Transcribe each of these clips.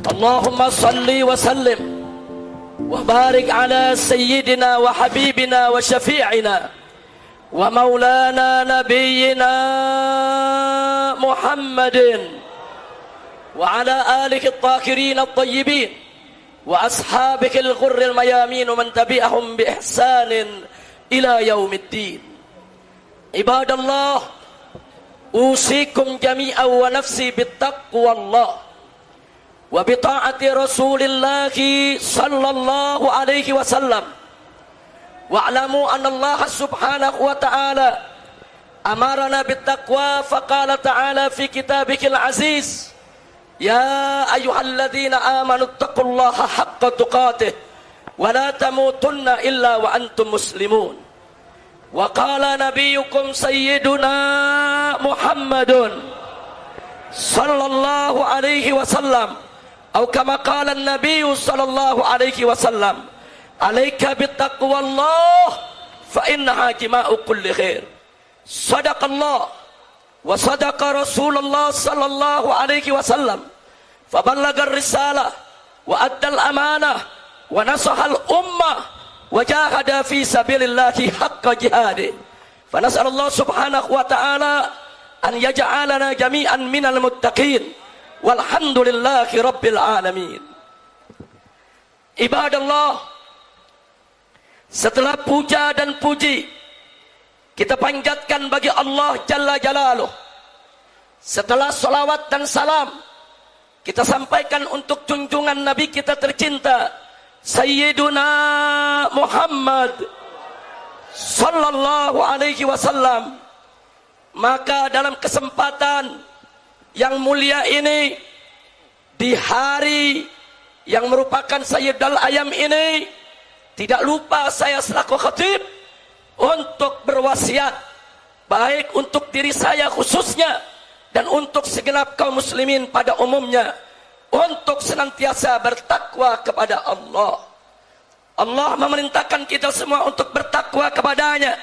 Allahumma salli wa sallim wa barik ala sayyidina wa habibina wa syafi'ina wa maulana nabiyyina Muhammadin wa ala alihi at-tahirin at-tayyibin wa ashabihi al-ghurri al-mayamin wa man tabi'ahum bi ihsanin ila yaumiddin. Ibadallah, usikum jami'an wa nafsi bittaqwallah wa bita'ati Rasulillahi sallallahu alaihi wasallam. Wa'lamu anna Allah subhanahu wa ta'ala amarana bittaqwa faqala ta'ala fi kitabihil aziz, ya ayyuhalladzina amanu taqullaha haqqa tuqatih wa la tamutunna illa wa antum muslimun. Wa qala nabiyyukum sayyiduna Muhammadun sallallahu alaihi wasallam, atau kama qala an-nabiy sallallahu alaihi wasallam, alaika bittaqwallah fa innaha jima'u kulli khair. Sadaqallah wa sadaqa Rasulullah sallallahu alaihi wasallam, fa ballaga ar-risalah wa adda al-amanah wa nasaha al-ummah wa jahada fi sabilillahi haqqa jihadih. Fa nas'alullah subhanahu wa ta'ala an yaj'alana jami'an minal muttaqin walhamdulillahi rabbil alamin. Ibadallah, setelah puja dan puji kita panjatkan bagi Allah Jalla Jalaluh, setelah salawat dan salam kita sampaikan untuk junjungan Nabi kita tercinta Sayyiduna Muhammad sallallahu alaihi wasallam. Maka dalam kesempatan yang mulia ini, di hari yang merupakan Sayyidul Ayam ini, tidak lupa saya selaku khatib untuk berwasiat, baik untuk diri saya khususnya dan untuk segenap kaum muslimin pada umumnya, untuk senantiasa bertakwa kepada Allah. Allah memerintahkan kita semua untuk bertakwa kepadanya,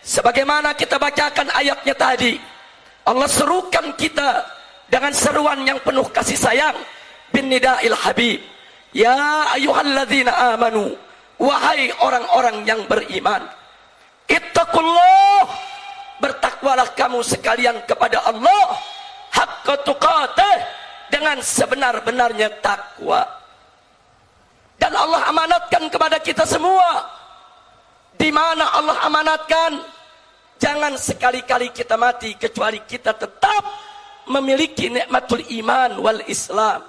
sebagaimana kita bacakan ayatnya tadi. Allah serukan kita dengan seruan yang penuh kasih sayang, bin nida'il habib, ya ayyuhalladzina amanu, wahai orang-orang yang beriman, ittaqullah, bertakwalah kamu sekalian kepada Allah, haqqa tuqatih, dengan sebenar-benarnya takwa. Dan Allah amanatkan kepada kita semua. Di mana Allah amanatkan, jangan sekali-kali kita mati kecuali kita tetap memiliki nikmatul iman wal Islam.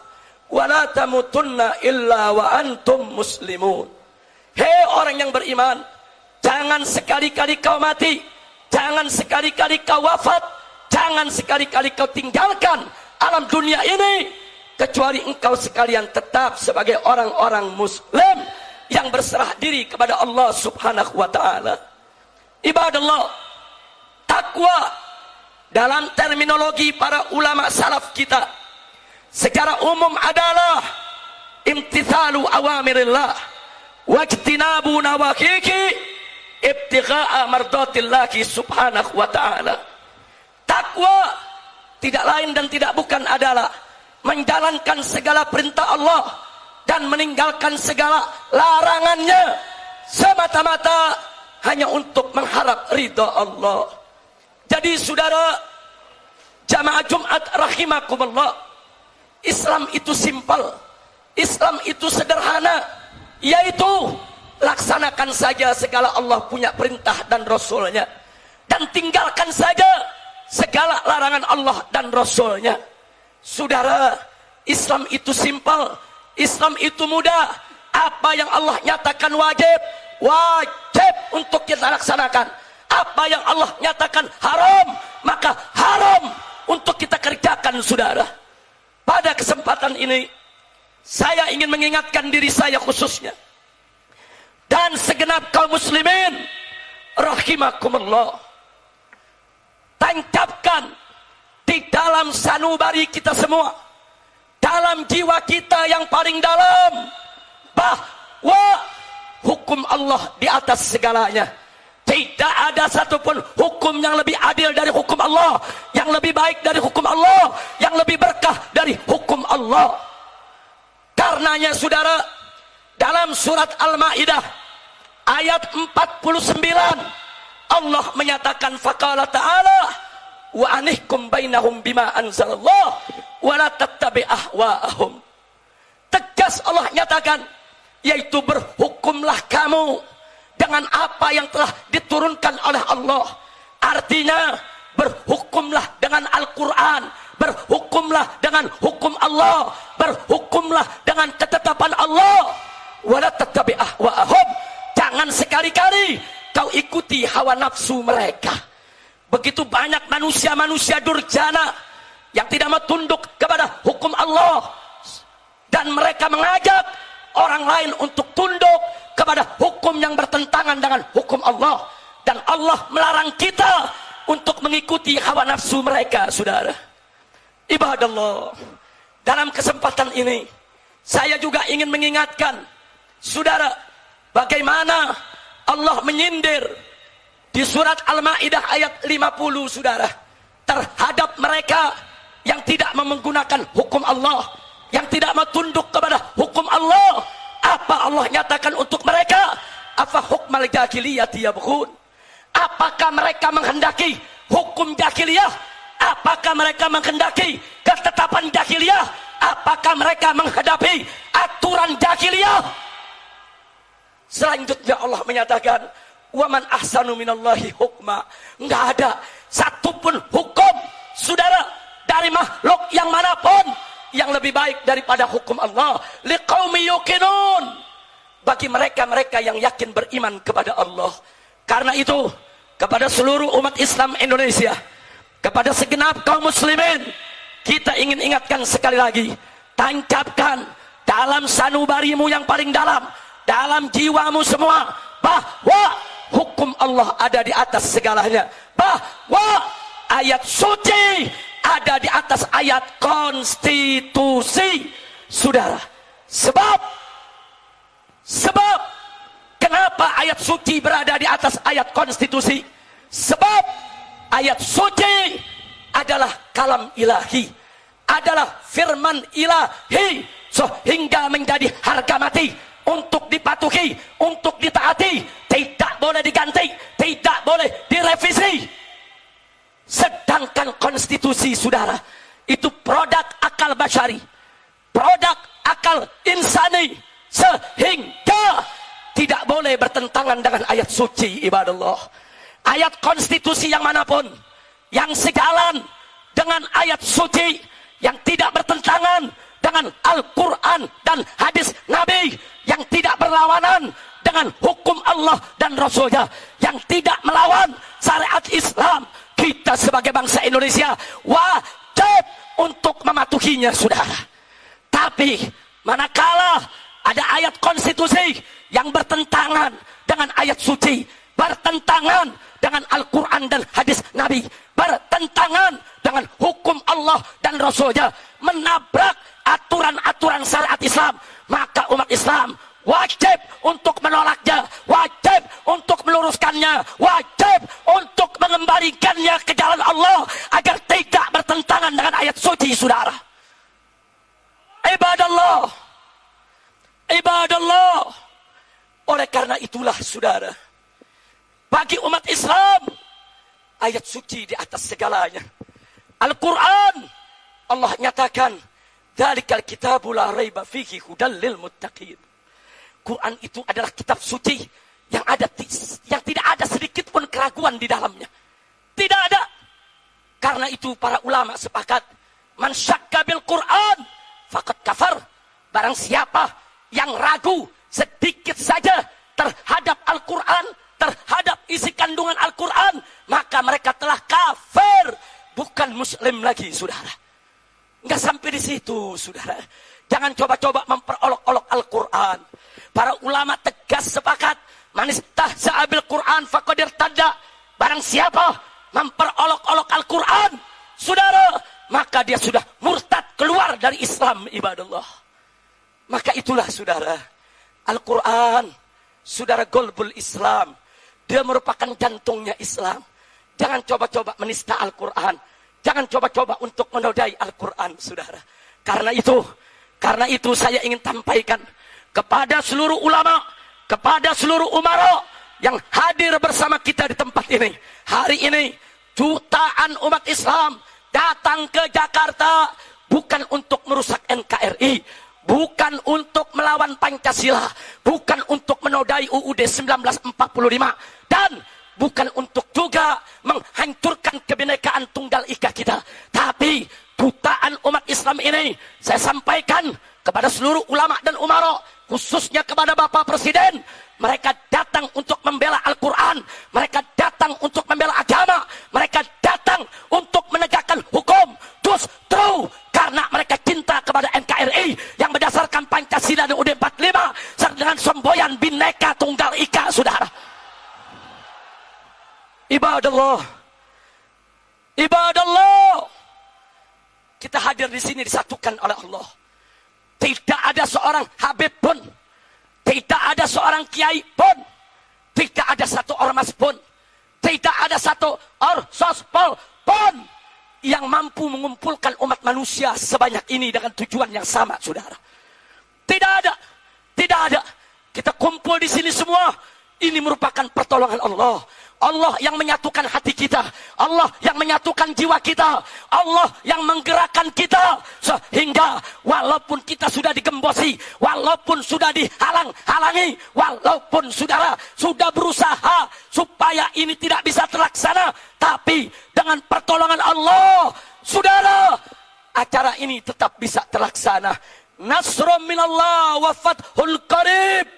Wala tamutunna illa wa antum muslimun. Hei orang yang beriman, jangan sekali-kali kau mati, jangan sekali-kali kau wafat, jangan sekali-kali kau tinggalkan alam dunia ini kecuali engkau sekalian tetap sebagai orang-orang muslim yang berserah diri kepada Allah subhanahu wa ta'ala. Ibadallah, takwa dalam terminologi para ulama salaf kita secara umum adalah imtithalu awamirillah wajtinabu nawahihi ibtigha'a mardatillahi subhanahu wa ta'ala. Takwa tidak lain dan tidak bukan adalah menjalankan segala perintah Allah dan meninggalkan segala larangannya semata-mata hanya untuk mengharap ridha Allah. Jadi saudara jamaah Jumat rahimakumullah, Islam itu simpel, Islam itu sederhana, yaitu laksanakan saja segala Allah punya perintah dan Rasulnya, dan tinggalkan saja segala larangan Allah dan Rasulnya. Saudara, Islam itu simpel, Islam itu mudah. Apa yang Allah nyatakan wajib, wajib untuk kita laksanakan. Apa yang Allah nyatakan haram, maka haram untuk kita kerjakan, saudara. Pada kesempatan ini, saya ingin mengingatkan diri saya khususnya dan segenap kaum muslimin rahimakumullah, tancapkan di dalam sanubari kita semua, dalam jiwa kita yang paling dalam, bahwa hukum Allah di atas segalanya. Tidak ada satupun hukum yang lebih adil dari hukum Allah, yang lebih baik dari hukum Allah, yang lebih berkah dari hukum Allah. Karenanya saudara, dalam surat Al-Maidah ayat 49 Allah menyatakan faqala ta'ala wa anihkum bainahum bima anzalallah wa la tattabi ahwa'ahum. Tegas Allah nyatakan, yaitu berhukumlah kamu dengan apa yang telah diturunkan oleh Allah. Artinya berhukumlah dengan Al-Quran, berhukumlah dengan hukum Allah, berhukumlah dengan ketetapan Allah. Wala tattabi ahwa'ahum, jangan sekali-kali kau ikuti hawa nafsu mereka. Begitu banyak manusia-manusia durjana yang tidak mau tunduk kepada hukum Allah, dan mereka mengajak orang lain untuk tunduk kepada hukum yang bertentangan dengan hukum Allah. Dan Allah melarang kita untuk mengikuti hawa nafsu mereka, saudara. Ibadallah, dalam kesempatan ini saya juga ingin mengingatkan saudara, bagaimana Allah menyindir di surat Al-Maidah ayat 50, saudara, terhadap mereka yang tidak menggunakan hukum Allah, yang tidak mau tunduk kepada hukum Allah. Apa Allah nyatakan untuk mereka? Afa hukmal jahiliyati yabghun. Apakah mereka menghendaki hukum jahiliyah? Apakah mereka menghendaki ketetapan jahiliyah? Apakah mereka menghadapi aturan jahiliyah? Selanjutnya Allah menyatakan, waman ahsanu minallahi hukma. Enggak ada satupun hukum, saudara, dari makhluk yang manapun yang lebih baik daripada hukum Allah. Liqaumi yuqinun, bagi mereka-mereka yang yakin beriman kepada Allah. Karena itu, kepada seluruh umat Islam Indonesia, kepada segenap kaum muslimin, kita ingin ingatkan sekali lagi, tancapkan dalam sanubarimu yang paling dalam jiwamu semua, bahwa hukum Allah ada di atas segalanya, bahwa ayat suci ada di atas ayat konstitusi, saudara. Sebab kenapa ayat suci berada di atas ayat konstitusi? Sebab ayat suci adalah kalam ilahi, adalah firman ilahi, sehingga menjadi harga mati untuk dipatuhi, untuk ditaati, tidak boleh diganti, tidak boleh direvisi. Sedangkan konstitusi, saudara, itu produk akal basyari, produk akal insani, sehingga tidak boleh bertentangan dengan ayat suci. Ibadallah, ayat konstitusi yang manapun yang sejalan dengan ayat suci, yang tidak bertentangan dengan Al-Quran dan hadis Nabi, yang tidak berlawanan dengan hukum Allah dan Rasulnya, yang tidak melawan syariat Islam, kita sebagai bangsa Indonesia wajib untuk mematuhinya, saudara. Tapi manakala ada ayat konstitusi yang bertentangan dengan ayat suci, bertentangan dengan Al-Quran dan hadis Nabi, bertentangan dengan hukum Allah dan Rasulnya, menabrak aturan-aturan syariat Islam, maka umat Islam wajib untuk menolaknya, wajib untuk meluruskannya, wajib untuk mengembalikannya ke jalan Allah agar tidak bertentangan dengan ayat suci, saudara. Ibadallah, ibadallah. Oleh karena itulah, saudara, bagi umat Islam, ayat suci di atas segalanya. Al-Quran, Allah nyatakan, dzalikal kitabu la raiba fihi hudal lil muttaqin. Quran itu adalah kitab suci yang tidak ada sedikit pun keraguan di dalamnya. Tidak ada. Karena itu para ulama sepakat, man syakka bil Quran faqad kafar. Barang siapa yang ragu sedikit saja terhadap Al-Quran, terhadap isi kandungan Al-Quran, maka mereka telah kafir, bukan muslim lagi, saudara. Enggak sampai di situ, saudara. Jangan coba-coba memperolok-olok Al-Quran. Para ulama tegas sepakat, man istahza'a bil Quran faqad irtadda. Barang siapa memperolok-olok Al-Quran, saudara, maka dia sudah murtad, keluar dari Islam. Ibadallah. Maka itulah, saudara, Al-Quran, saudara, golbul Islam. Dia merupakan jantungnya Islam. Jangan coba-coba menista Al-Quran. Jangan coba-coba untuk menodai Al-Quran, saudara. Karena itu, Karena itu saya ingin sampaikan kepada seluruh ulama, kepada seluruh umara yang hadir bersama kita di tempat ini. Hari ini jutaan umat Islam datang ke Jakarta bukan untuk merusak NKRI, bukan untuk melawan Pancasila, bukan untuk menodai UUD 1945, dan bukan untuk juga menghancurkan kebinekaan tunggal ika kita. Tapi jutaan umat Islam ini saya sampaikan kepada seluruh ulama dan umara, khususnya kepada Bapak Presiden. Mereka datang untuk membela Al-Quran, mereka datang untuk membela agama, mereka datang untuk menegakkan hukum. Justru karena mereka cinta kepada NKRI yang berdasarkan Pancasila dan UUD 45 dengan semboyan Bhinneka Tunggal Ika, saudara. Ibadallah, ibadallah, kita hadir di sini disatukan oleh Allah. Tidak ada seorang habib pun, tidak ada seorang kiai pun, tidak ada satu ormas pun, tidak ada satu orsospol pun yang mampu mengumpulkan umat manusia sebanyak ini dengan tujuan yang sama, saudara. Tidak ada, tidak ada. Kita kumpul di sini semua. Ini merupakan pertolongan Allah. Allah yang menyatukan hati kita, Allah yang menyatukan jiwa kita, Allah yang menggerakkan kita, sehingga walaupun kita sudah digembosi, walaupun sudah dihalang-halangi, walaupun saudara sudah berusaha supaya ini tidak bisa terlaksana, tapi dengan pertolongan Allah, saudara, acara ini tetap bisa terlaksana. Nasrun minallah wa fathul qarib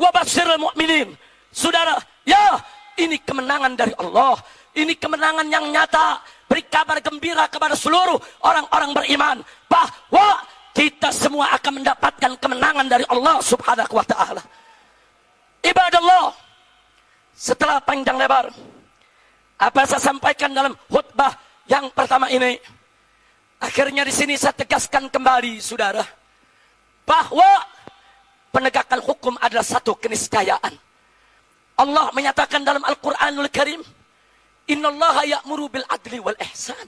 wa basyiril mu'minin. Saudara, ya, ini kemenangan dari Allah. Ini kemenangan yang nyata. Beri kabar gembira kepada seluruh orang-orang beriman bahwa kita semua akan mendapatkan kemenangan dari Allah subhanahu wa ta'ala. Ibadallah, setelah panjang lebar apa yang saya sampaikan dalam khutbah yang pertama ini, akhirnya di sini saya tegaskan kembali, saudara, bahwa penegakan hukum adalah satu keniscayaan. Allah menyatakan dalam Al-Quranul Karim, Innallaha ya'muru bil adli wal ihsan.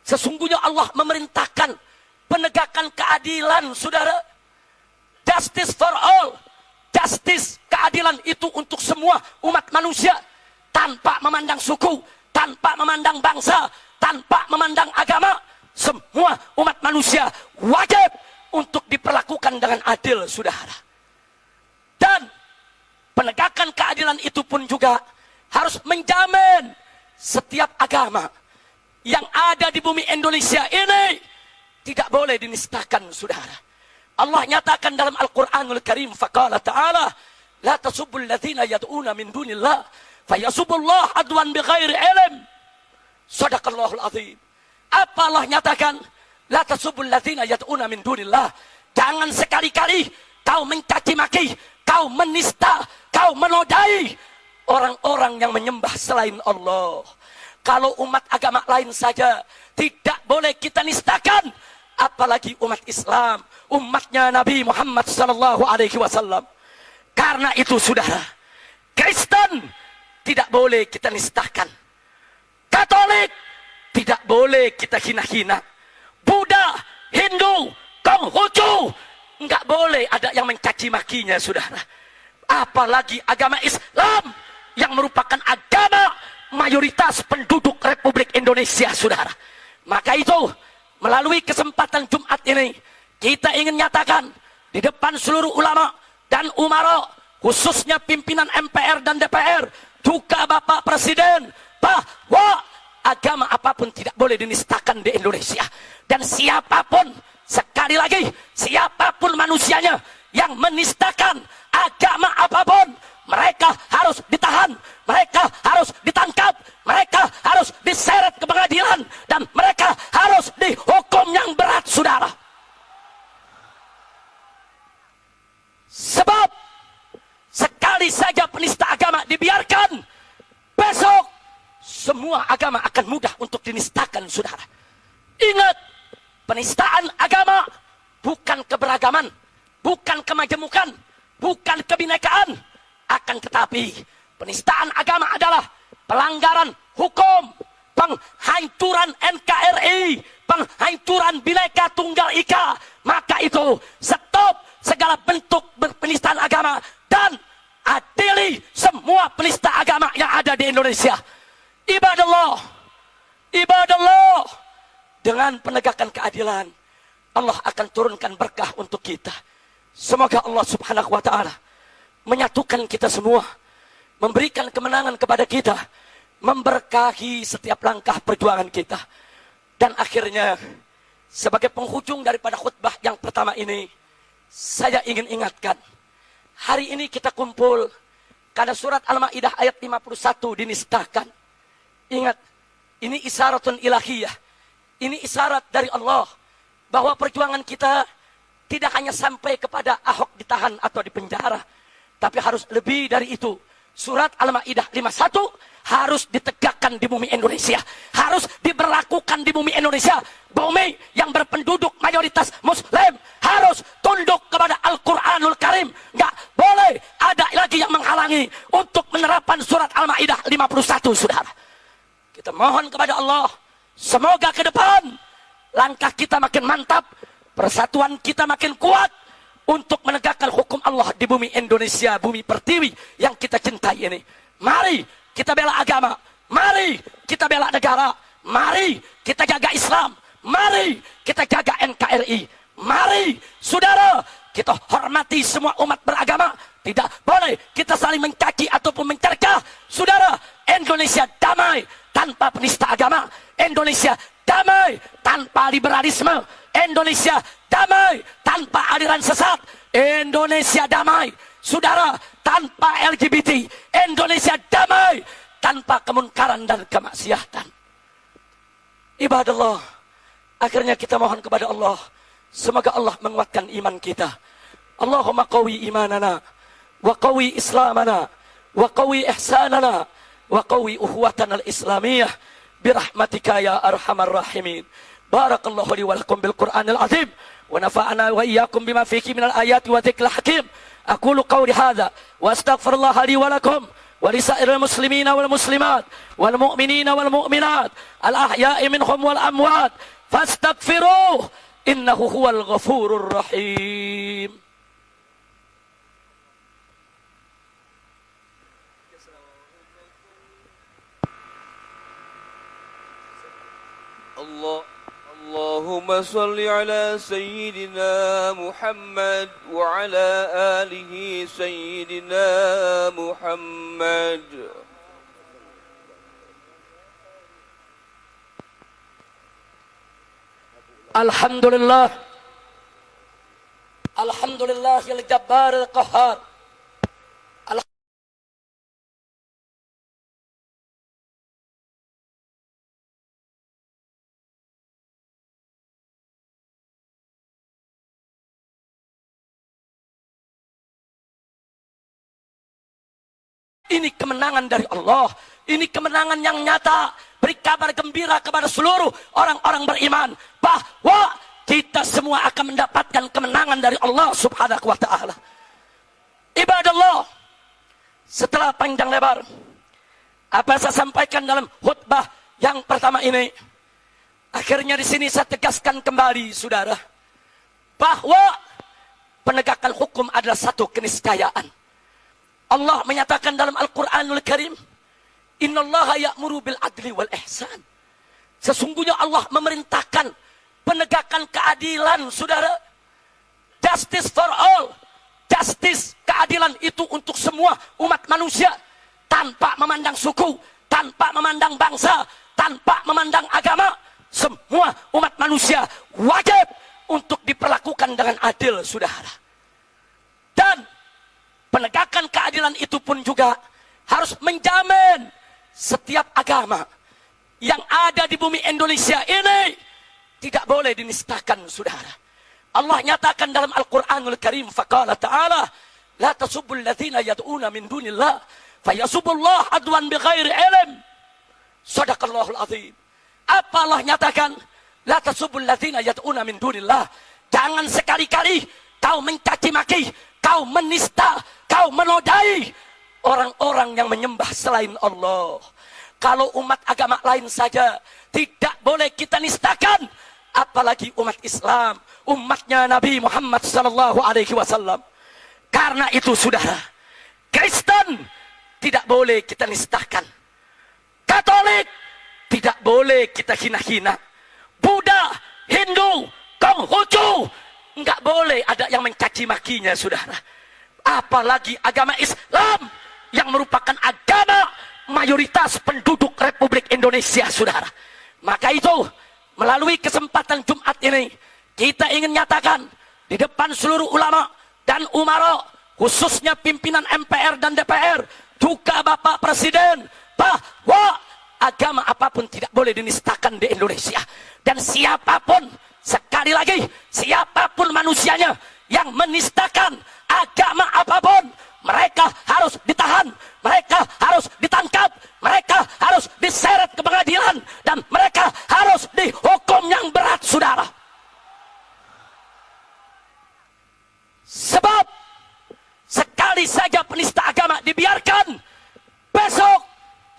Sesungguhnya Allah memerintahkan penegakan keadilan, saudara. Justice for all. Justice, keadilan itu untuk semua umat manusia, tanpa memandang suku, tanpa memandang bangsa, tanpa memandang agama. Semua umat manusia wajib untuk diperlakukan dengan adil, saudara. Dan penegakan keadilan itu pun juga harus menjamin setiap agama yang ada di bumi Indonesia ini tidak boleh dinistakan, saudara. Allah nyatakan dalam Al-Quranul Karim, faqala ta'ala, la tasubbul ladzina yad'una min dunillah fayasubbullah adwan bighairi ilm. Shadaqallahul azim. Apa Allah nyatakan? La tasubbul ladzina yad'una min dunillah. Jangan sekali-kali kau mencaci maki, kau menista, kau menodai orang-orang yang menyembah selain Allah. Kalau umat agama lain saja tidak boleh kita nistakan, apalagi umat Islam, umatnya Nabi Muhammad SAW. Karena itu, saudara, Kristen tidak boleh kita nistakan, Katolik tidak boleh kita hina-hina, Buddha, Hindu, Konghucu, enggak boleh ada yang mencaci makinya, saudara. Apalagi agama Islam yang merupakan agama mayoritas penduduk Republik Indonesia, saudara. Maka itu, melalui kesempatan Jumat ini, kita ingin nyatakan di depan seluruh ulama dan umara, khususnya pimpinan MPR dan DPR, juga Bapak Presiden, bahwa agama apapun tidak boleh dinistakan di Indonesia. Dan siapapun, sekali lagi, siapapun manusianya yang menistakan agama apapun, mereka harus ditahan, mereka harus ditangkap, mereka harus diseret ke pengadilan, dan mereka harus dihukum yang berat, saudara. Sebab sekali saja penista agama dibiarkan, besok semua agama akan mudah untuk dinistakan, saudara. Ingat, penistaan agama bukan keberagaman, bukan kemajemukan, bukan kebinekaan. Akan tetapi, penistaan agama adalah pelanggaran hukum, penghancuran NKRI, penghancuran Bhinneka Tunggal Ika. maka itu stop segala bentuk penistaan agama dan adili semua penista agama yang ada di Indonesia. Ibadallah, ibadallah, dengan penegakan keadilan Allah akan turunkan berkah untuk kita. Semoga Allah subhanahu wa ta'ala menyatukan kita semua, memberikan kemenangan kepada kita, memberkahi setiap langkah perjuangan kita. Dan akhirnya, sebagai penghujung daripada khutbah yang pertama ini, saya ingin ingatkan, hari ini kita kumpul karena surat Al-Maidah ayat 51 dinistakan. Ingat, ini isyaratun ilahiyah. Ini isyarat dari Allah bahwa perjuangan kita tidak hanya sampai kepada Ahok ditahan atau dipenjara, tapi harus lebih dari itu. Surat Al-Maidah 51 harus ditegakkan di bumi Indonesia, harus diberlakukan di bumi Indonesia. Bumi yang berpenduduk mayoritas Muslim harus tunduk kepada Al-Quranul Karim. Nggak boleh ada lagi yang menghalangi untuk menerapkan surat Al-Maidah 51, saudara. Kita mohon kepada Allah, semoga ke depan langkah kita makin mantap, persatuan kita makin kuat untuk menegakkan hukum Allah di bumi Indonesia, bumi pertiwi yang kita cintai ini. Mari kita bela agama, mari kita bela negara, mari kita jaga Islam, mari kita jaga NKRI, mari saudara kita hormati semua umat beragama. Tidak boleh kita saling mencaci ataupun mencercah. Saudara, Indonesia damai tanpa penista agama, Indonesia damai tanpa liberalisme, Indonesia damai tanpa aliran sesat, Indonesia damai, saudara, tanpa LGBT, Indonesia damai tanpa kemunkaran dan kemaksiatan. Ibadallah, akhirnya kita mohon kepada Allah, semoga Allah menguatkan iman kita. Allahumma qawi imanana, wa qawi islamana, wa qawi ihsanana, wa qawi uhuwatana al-islamiyah, birahmatika ya arhamar rahimin. Barakallahu li wa lakum bil Qur'anil azim, wa nafa'ana wa iyyakum bima fihi minal ayati wa dzikril hakim. Aqulu qawli hadza wa astaghfirullah li wa lakum wa li sa'iril muslimina wal muslimat wal mu'minina wal mu'minat al ahya'i minhum wal amwat fastaghfiruh innahu huwal ghafurur rahim. Allahumma salli ala Sayyidina Muhammad wa ala alihi Sayyidina Muhammad. Alhamdulillah, Alhamdulillahil Jabbaril Qahhar. Ini kemenangan dari Allah. Ini kemenangan yang nyata. Beri kabar gembira kepada seluruh orang-orang beriman bahwa kita semua akan mendapatkan kemenangan dari Allah subhanahu wa ta'ala. Ibadallah, setelah panjang lebar apa yang saya sampaikan dalam khutbah yang pertama ini, akhirnya di sini saya tegaskan kembali, saudara, bahwa penegakan hukum adalah satu keniscayaan. Allah menyatakan dalam Al-Quranul Karim, Innallaha ya'muru bil adli wal ihsan. Sesungguhnya Allah memerintahkan penegakan keadilan, saudara. Justice for all. Justice, keadilan itu untuk semua umat manusia. Tanpa memandang suku, tanpa memandang bangsa, tanpa memandang agama. Semua umat manusia wajib untuk diperlakukan dengan adil, saudara. Dan penegakan keadilan itu pun juga harus menjamin setiap agama yang ada di bumi Indonesia ini tidak boleh dinistakan, saudara. Allah nyatakan dalam Al-Quranul Karim, faqala ta'ala, la tasubbul ladzina yad'una min dunillah fayasubbullah adwan bighairi ilm. Shadaqallahul azim. Apa Allah nyatakan? La tasubbul ladzina yad'una min dunillah. Jangan sekali-kali kau mencaci maki, kau menista, kau menodai orang-orang yang menyembah selain Allah. Kalau umat agama lain saja tidak boleh kita nistakan, apalagi umat Islam, umatnya Nabi Muhammad sallallahu alaihi wasallam. Karena itu saudara, Kristen tidak boleh kita nistakan. Katolik tidak boleh kita hina-hina. Buddha, Hindu, Konghucu, enggak boleh ada yang mencaci makinya saudara. Apalagi agama Islam yang merupakan agama mayoritas penduduk Republik Indonesia saudara. Maka itu melalui kesempatan Jumat ini kita ingin nyatakan di depan seluruh ulama dan umara, khususnya pimpinan MPR dan DPR, juga Bapak Presiden, bahwa agama apapun tidak boleh dinistakan di Indonesia. Dan siapapun, sekali lagi, siapapun manusianya yang menistakan agama apapun, mereka harus ditahan, mereka harus ditangkap, mereka harus diseret ke pengadilan, dan mereka harus dihukum yang berat saudara. Sebab sekali saja penista agama dibiarkan, besok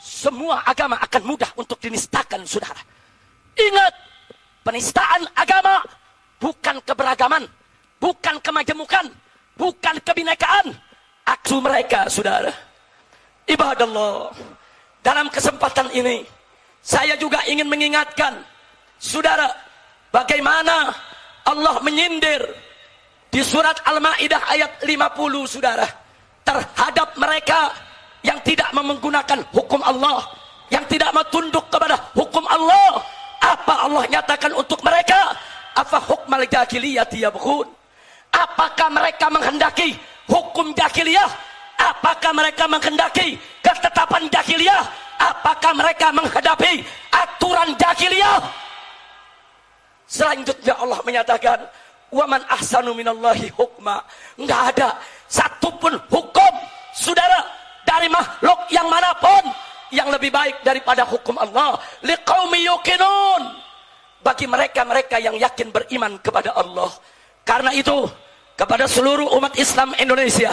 semua agama akan mudah untuk dinistakan saudara. Ingat, penistaan agama bukan keberagaman, bukan kemajemukan, bukan kebinekaan. Aksi mereka saudara. Ibadallah, dalam kesempatan ini saya juga ingin mengingatkan saudara, bagaimana Allah menyindir di surat Al-Maidah ayat 50 saudara, terhadap mereka yang tidak menggunakan hukum Allah, yang tidak mau tunduk kepada hukum Allah. Apa Allah nyatakan untuk mereka? Afa hukmal jahiliyati yabghun? Apakah mereka menghendaki hukum jahiliyah? Apakah mereka menghendaki ketetapan jahiliyah? Apakah mereka menghadapi aturan jahiliyah? Selanjutnya Allah menyatakan, waman ahsanu minallahi hukma. Enggak ada satupun hukum saudara dari makhluk yang manapun yang lebih baik daripada hukum Allah. Liqaumi yuqinun, bagi mereka-mereka yang yakin beriman kepada Allah. Karena itu, kepada seluruh umat Islam Indonesia,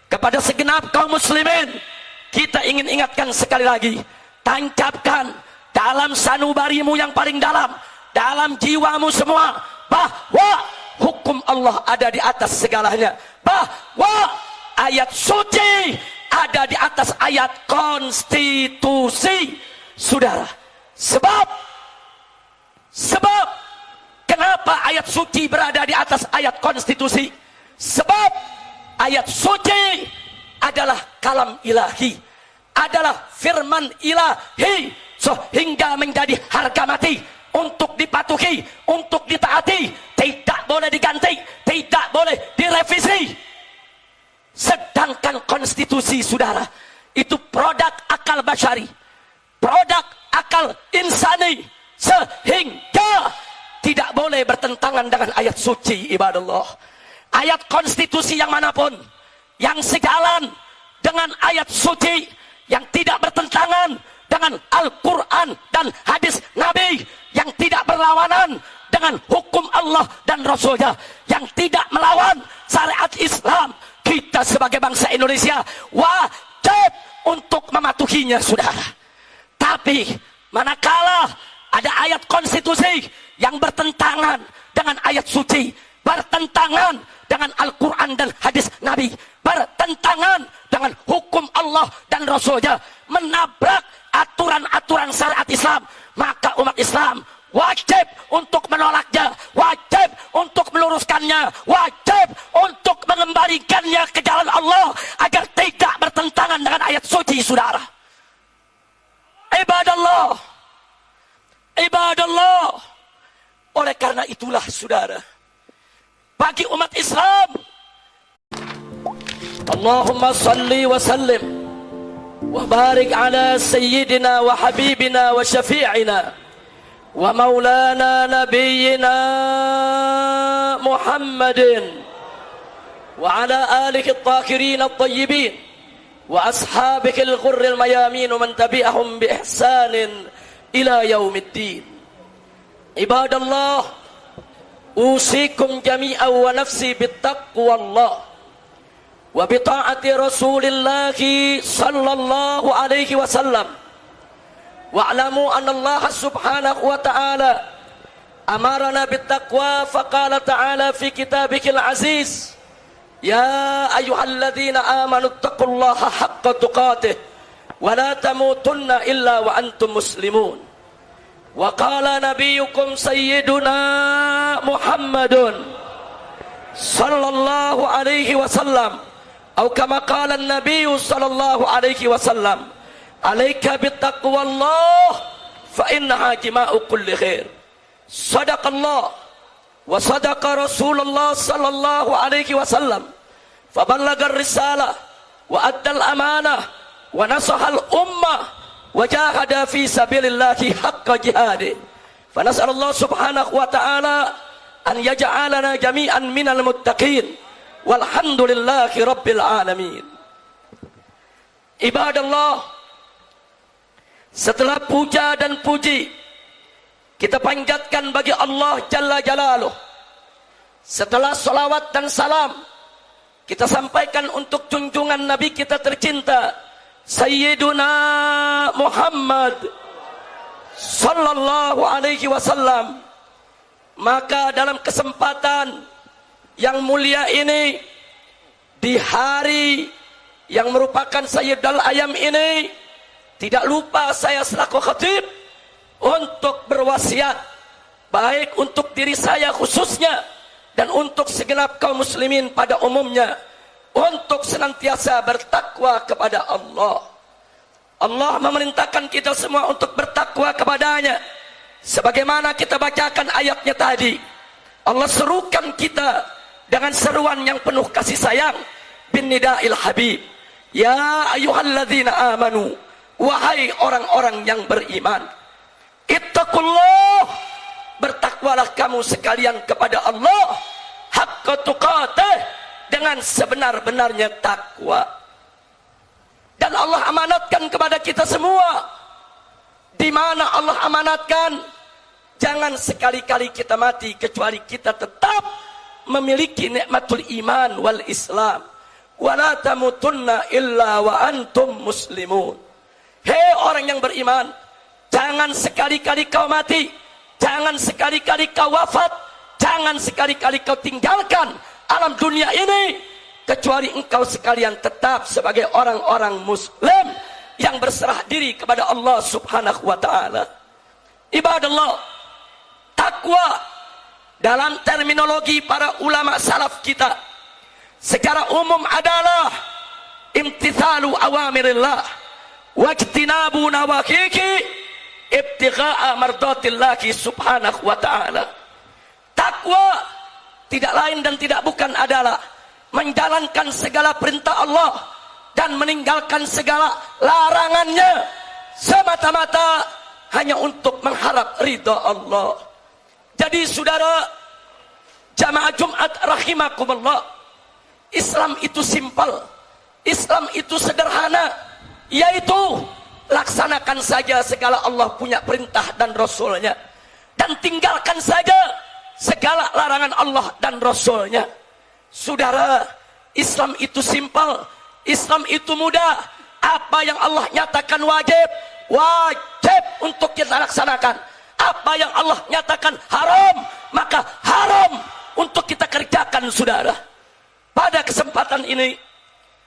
kepada segenap kaum muslimin, kita ingin ingatkan sekali lagi, tancapkan dalam sanubarimu yang paling dalam jiwamu semua, bahwa hukum Allah ada di atas segalanya, bahwa ayat suci ada di atas ayat konstitusi saudara. Sebab kenapa ayat suci berada di atas ayat konstitusi? Sebab ayat suci adalah kalam ilahi, adalah firman ilahi, sehingga menjadi harga mati untuk dipatuhi, untuk ditaati, tidak boleh diganti, tidak boleh direvisi. Sedangkan konstitusi saudara itu produk akal basyari, produk akal insani, sehingga tidak boleh bertentangan dengan ayat suci. Ibadallah, ayat konstitusi yang manapun yang sejalan dengan ayat suci, yang tidak bertentangan dengan Al-Quran dan hadis Nabi, yang tidak berlawanan dengan hukum Allah dan Rasulnya, yang tidak melawan syariat Islam, kita sebagai bangsa Indonesia wajib untuk mematuhinya saudara. Tapi manakala ada ayat konstitusi yang bertentangan dengan ayat suci, bertentangan dengan Al-Quran dan hadis Nabi, bertentangan dengan hukum Allah dan Rasulnya, menabrak aturan-aturan syariat Islam, maka umat Islam wajib untuk menolaknya, wajib untuk meluruskannya, wajib untuk mengembalikannya ke jalan Allah agar tidak bertentangan dengan ayat suci saudara. Ibadallah, ibadallah. Oleh karena itulah saudara, bagi umat Islam, Allahumma salli wa sallim wa barik ala sayyidina wa habibina wa syafi'ina wa maulana nabiyyina Muhammadin wa ala alihi at-tahirin at-tayyibin wa ashabihi al-ghurr al-mayamin wa man tabi'ahum bi ihsanin ila yaumiddin. Ibadallah, usikum jami'an wa nafsi bittaqwallah wa bi ta'ati Rasulillah sallallahu alaihi wasallam. Wa'lamu anna Allah subhanahu wa ta'ala amarana bittaqwa faqala ta'ala fi kitabihil aziz ya ayyuhalladzina amanu taqullaha haqqa tuqatih wa la tamutunna illa wa antum muslimun wa qala nabiyyukum sayyiduna Muhammadun sallallahu alaihi wasallam atau kama qala an-nabiy sallallahu alaihi wasallam alaika bittaqwallah fa innaha jima'u kulli khair. Sadaqallah wa sadaqa Rasulullah sallallahu alaihi wasallam fa ballaga ar-risalah wa adda al-amanah wa nasaha al-ummah wa jahada fi sabilillahi haqqa jihadih. Fa nas'alullah subhanahu wa ta'ala an yaj'alana jami'an minal muttaqin walhamdulillahi rabbil alamin. Ibadallah, setelah puja dan puji kita panjatkan bagi Allah Jalla Jalaluh, setelah salawat dan salam kita sampaikan untuk junjungan Nabi kita tercinta Sayyiduna Muhammad sallallahu alaihi wasallam. Maka dalam kesempatan yang mulia ini, di hari yang merupakan Sayyidul Ayam ini, tidak lupa saya selaku khatib untuk berwasiat, baik untuk diri saya khususnya dan untuk segenap kaum muslimin pada umumnya, untuk senantiasa bertakwa kepada Allah. Allah memerintahkan kita semua untuk bertakwa kepadanya. Sebagaimana kita bacakan ayatnya tadi, Allah serukan kita dengan seruan yang penuh kasih sayang bin nida'il habib. Ya ayyuhalladzina amanu, wahai orang-orang yang beriman, ittaqullah, bertakwalah kamu sekalian kepada Allah haqqa tuqatih, dengan sebenar-benarnya takwa. Dan Allah amanatkan kepada kita semua. Di mana Allah amanatkan? Jangan sekali-kali kita mati kecuali kita tetap memiliki nikmatul iman wal Islam. Wala tamutunna illa wa antum muslimun. Hei orang yang beriman, jangan sekali-kali kau mati, jangan sekali-kali kau wafat, jangan sekali-kali kau tinggalkan alam dunia ini kecuali engkau sekalian tetap sebagai orang-orang muslim yang berserah diri kepada Allah Subhanahu wa taala. Ibadallah, takwa dalam terminologi para ulama salaf kita secara umum adalah imtithalu awamirillah wajtinabu nawahihi ibtigha'a mardatillahi subhanahu wa ta'ala. Takwa tidak lain dan tidak bukan adalah menjalankan segala perintah Allah dan meninggalkan segala larangannya semata-mata hanya untuk mengharap ridha Allah. Jadi saudara jamaah Jumat rahimakumullah, Islam itu simpel, Islam itu sederhana, yaitu laksanakan saja segala Allah punya perintah dan Rasulnya, dan tinggalkan saja segala larangan Allah dan Rasulnya. Saudara, Islam itu simpel, Islam itu mudah. Apa yang Allah nyatakan wajib, wajib untuk kita laksanakan. Apa yang Allah nyatakan haram, maka haram untuk kita kerjakan, saudara. Pada kesempatan ini,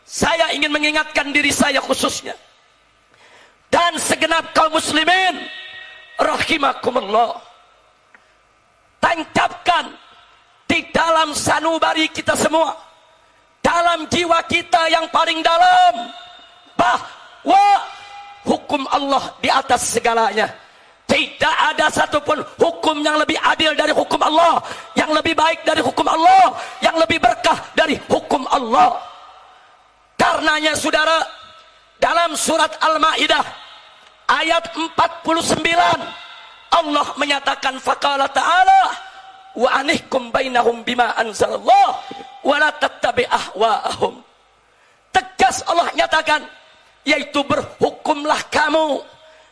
saya ingin mengingatkan diri saya khususnya dan segenap kaum muslimin rahimakumullah, tancapkan di dalam sanubari kita semua, dalam jiwa kita yang paling dalam, bahwa hukum Allah di atas segalanya. Tidak ada satupun hukum yang lebih adil dari hukum Allah, yang lebih baik dari hukum Allah, yang lebih berkah dari hukum Allah. Karenanya saudara, dalam surat Al-Maidah ayat 49 Allah menyatakan faqala ta'ala wa anihkum bainahum bima anzalallah wa la tattabi ahwa'ahum. Tegas Allah nyatakan, yaitu berhukumlah kamu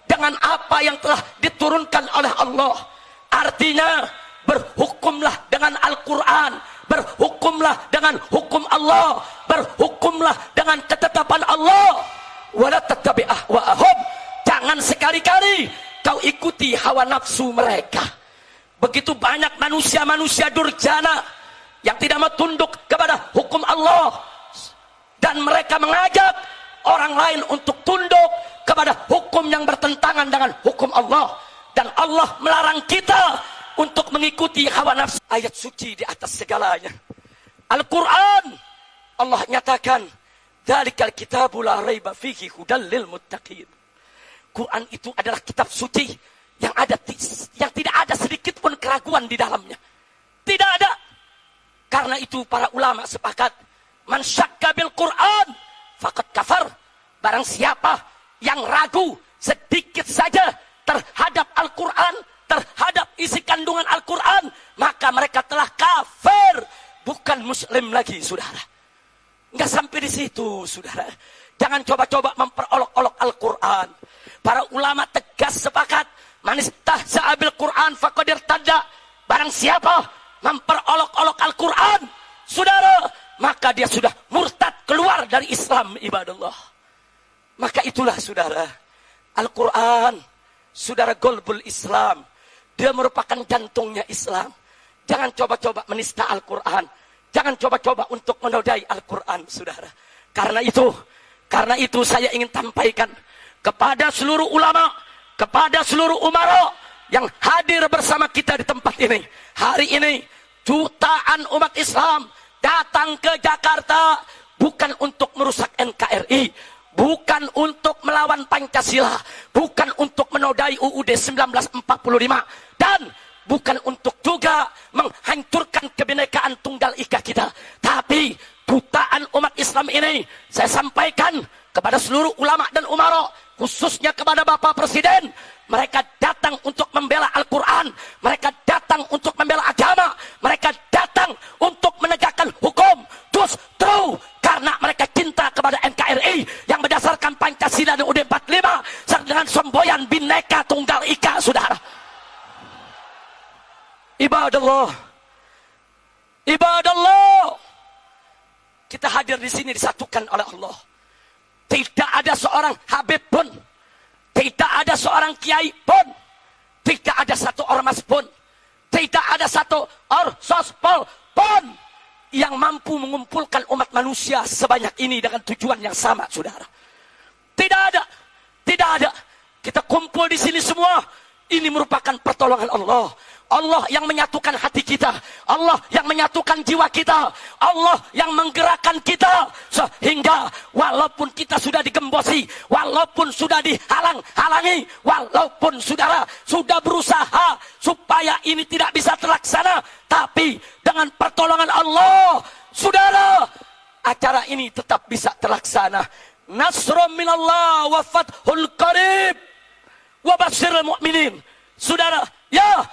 dengan apa yang telah diturunkan oleh Allah. Artinya berhukumlah dengan Al-Quran, berhukumlah dengan hukum Allah, berhukumlah dengan ketetapan Allah. Wala tattabi ahwa'ahum, jangan sekali-kali kau ikuti hawa nafsu mereka. begitu banyak manusia-manusia durjana yang tidak mau tunduk kepada hukum Allah, dan mereka mengajak orang lain untuk tunduk kepada hukum yang bertentangan dengan hukum Allah. Dan Allah melarang kita untuk mengikuti hawa nafsu. Ayat suci di atas segalanya, Al-Quran, Allah nyatakan, dzalikal kitabu la raiba fihi hudal lil muttaqin. Quran itu adalah kitab suci yang tidak ada sedikit pun keraguan di dalamnya. Tidak ada. Karena itu para ulama sepakat, man syakka bil Quran faqad kafar. Barang siapa yang ragu sedikit saja terhadap Al-Quran, terhadap isi kandungan Al-Quran, maka mereka telah kafir, bukan muslim lagi, saudara. Enggak sampai di situ, saudara. Jangan coba-coba memperolok-olok Al-Quran. Para ulama tegas sepakat, man istahza'a bil Quran faqad irtadda. Barang siapa memperolok-olok Al-Quran, saudara, maka dia sudah murtad, keluar dari Islam, ibadallah. Maka itulah, saudara, Al-Quran, saudara, golbul Islam. Dia merupakan jantungnya Islam. Jangan coba-coba menista Al-Quran. Jangan coba-coba untuk menodai Al-Quran, saudara. Karena itu saya ingin sampaikan kepada seluruh ulama, kepada seluruh umara yang hadir bersama kita di tempat ini. Hari ini jutaan umat Islam datang ke Jakarta bukan untuk merusak NKRI, bukan untuk melawan Pancasila, bukan untuk menodai UUD 1945, dan bukan untuk juga menghancurkan kebinekaan tunggal ika kita. Tapi jutaan umat Islam ini, saya sampaikan kepada seluruh ulama dan umara, khususnya kepada Bapak Presiden, mereka datang untuk membela Al-Quran, mereka datang untuk membela agama, mereka datang untuk menegakkan hukum, justru karena mereka cinta kepada NKRI yang berdasarkan Pancasila dan UUD 45 dengan semboyan Bhinneka Tunggal Ika, saudara. Ibadallah, ibadallah, kita hadir di sini disatukan oleh Allah. Tidak ada seorang habib pun, tidak ada seorang kiai pun, tidak ada satu ormas pun, tidak ada satu orsospol pun yang mampu mengumpulkan umat manusia sebanyak ini dengan tujuan yang sama, saudara. Tidak ada, tidak ada. Kita kumpul di sini semua. Ini merupakan pertolongan Allah. Allah yang menyatukan hati kita, Allah yang menyatukan jiwa kita, Allah yang menggerakkan kita, sehingga walaupun kita sudah digembosi, walaupun sudah dihalang-halangi, walaupun saudara sudah berusaha supaya ini tidak bisa terlaksana, tapi dengan pertolongan Allah, saudara, acara ini tetap bisa terlaksana. Nasrun minallah wa fathul qarib wa basyiril mu'minin. Saudara, ya,